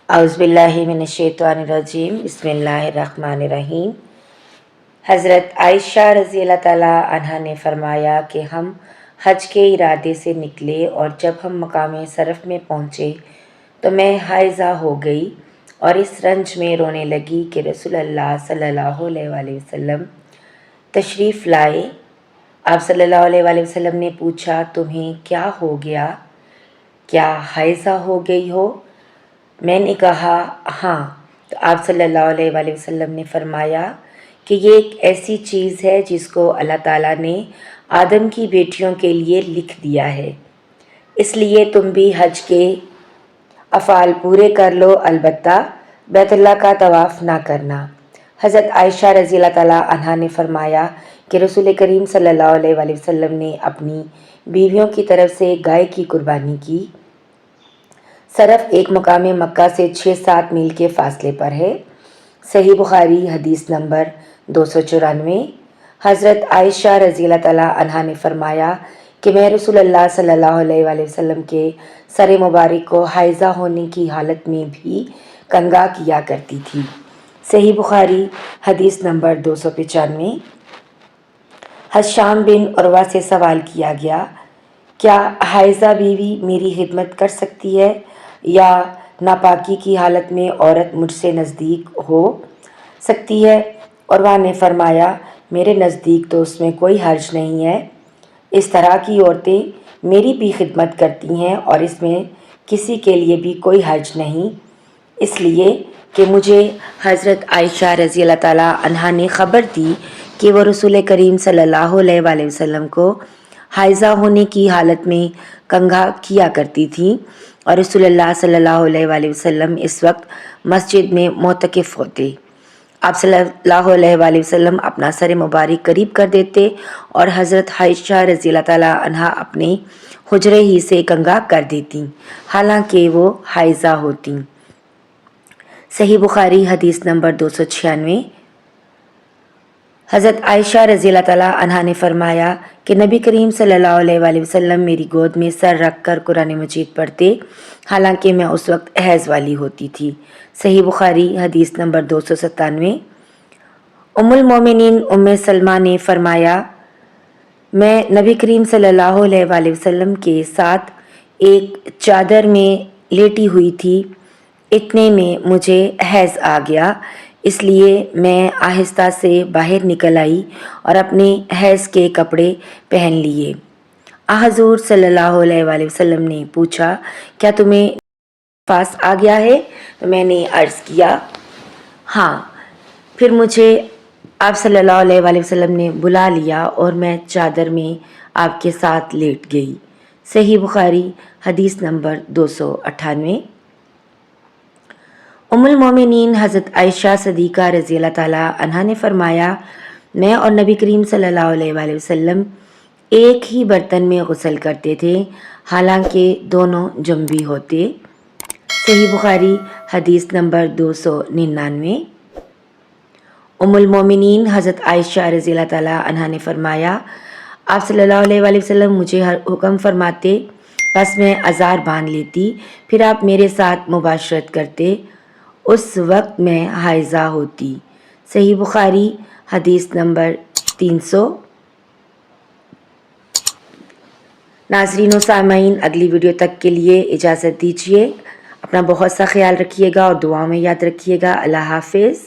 اعوذ باللہ من الشیطان الرجیم بسم اللہ الرحمن الرحیم۔ حضرت عائشہ رضی اللہ تعالیٰ عنہا نے فرمایا کہ ہم حج کے ارادے سے نکلے اور جب ہم مقام صرف میں پہنچے تو میں حائضہ ہو گئی اور اس رنج میں رونے لگی کہ رسول اللہ صلی اللہ علیہ وآلہ وسلم تشریف لائے۔ آپ صلی اللہ علیہ وآلہ وسلم نے پوچھا، تمہیں کیا ہو گیا؟ کیا حائضہ ہو گئی ہو؟ میں نے کہا ہاں۔ تو آپ صلی اللہ علیہ وآلہ وسلم نے فرمایا کہ یہ ایک ایسی چیز ہے جس کو اللہ تعالیٰ نے آدم کی بیٹیوں کے لیے لکھ دیا ہے، اس لیے تم بھی حج کے افعال پورے کر لو، البتہ بیت اللہ کا طواف نہ کرنا۔ حضرت عائشہ رضی اللہ تعالیٰ عنہا نے فرمایا کہ رسول کریم صلی اللہ علیہ وآلہ وسلم نے اپنی بیویوں کی طرف سے گائے کی قربانی کی۔ صرف ایک مقام مکہ سے 6-7 میل کے فاصلے پر ہے۔ صحیح بخاری حدیث نمبر 294۔ حضرت عائشہ رضی اللہ تعالیٰ عنہا نے فرمایا کہ میں رسول اللہ صلی اللہ علیہ وآلہ وسلم کے سر مبارک کو حائضہ ہونے کی حالت میں بھی کنگھا کیا کرتی تھی۔ صحیح بخاری حدیث نمبر 295۔ حشام بن عروہ سے سوال کیا گیا، کیا حائضہ بیوی میری خدمت کر سکتی ہے یا ناپاکی کی حالت میں عورت مجھ سے نزدیک ہو سکتی ہے؟ عروہ نے فرمایا، میرے نزدیک تو اس میں کوئی حرج نہیں ہے، اس طرح کی عورتیں میری بھی خدمت کرتی ہیں اور اس میں کسی کے لیے بھی کوئی حرج نہیں، اس لیے کہ مجھے حضرت عائشہ رضی اللہ تعالیٰ عنہا نے خبر دی کہ وہ رسول کریم صلی اللہ علیہ وآلہ وسلم کو حائضہ ہونے کی حالت میں کنگھا کیا کرتی تھیں اور رسول اللہ صلی اللہ علیہ وآلہ وسلم اس وقت مسجد میں معتکف ہوتے۔ آپ صلی اللہ علیہ وآلہ وسلم اپنا سر مبارک قریب کر دیتے اور حضرت عائشہ رضی اللہ تعالیٰ عنہا اپنے حجرے ہی سے کنگھا کر دیتی حالانکہ وہ حائضہ ہوتی۔ صحیح بخاری حدیث نمبر 296۔ حضرت عائشہ رضی اللہ تعالیٰ عنہا نے فرمایا کہ نبی کریم صلی اللہ علیہ وآلہ وسلم میری گود میں سر رکھ کر قرآن مجید پڑھتے حالانکہ میں اس وقت حیض والی ہوتی تھی۔ صحیح بخاری حدیث نمبر 297۔ ام المومنین ام سلمہ نے فرمایا، میں نبی کریم صلی اللہ علیہ وآلہ وسلم کے ساتھ ایک چادر میں لیٹی ہوئی تھی، اتنے میں مجھے حیض آ گیا، اس لیے میں آہستہ سے باہر نکل آئی اور اپنے حیض کے کپڑے پہن لیے۔ حضور صلی اللہ علیہ وآلہ وسلم نے پوچھا، کیا تمہیں نفاس آ گیا ہے؟ تو میں نے عرض کیا ہاں۔ پھر مجھے آپ صلی اللہ علیہ وآلہ وسلم نے بلا لیا اور میں چادر میں آپ کے ساتھ لیٹ گئی۔ صحیح بخاری حدیث نمبر 298۔ ام المومنین حضرت عائشہ صدیقہ رضی اللہ تعالیٰ عنہا نے فرمایا، میں اور نبی کریم صلی اللہ علیہ وآلہ وسلم ایک ہی برتن میں غسل کرتے تھے حالانکہ دونوں جنبی ہوتے۔ صحیح بخاری حدیث نمبر 299۔ ام المومنین حضرت عائشہ رضی اللہ تعالیٰ عنہا نے فرمایا، آپ صلی اللہ علیہ وآلہ وسلم مجھے حکم فرماتے، بس میں ازار باندھ لیتی، پھر آپ میرے ساتھ مباشرت کرتے، اس وقت میں حائضہ ہوتی۔ صحیح بخاری حدیث نمبر 300۔ ناظرین و سامعین، اگلی ویڈیو تک کے لیے اجازت دیجیے، اپنا بہت سا خیال رکھیے گا اور دعاؤں میں یاد رکھیے گا۔ اللہ حافظ۔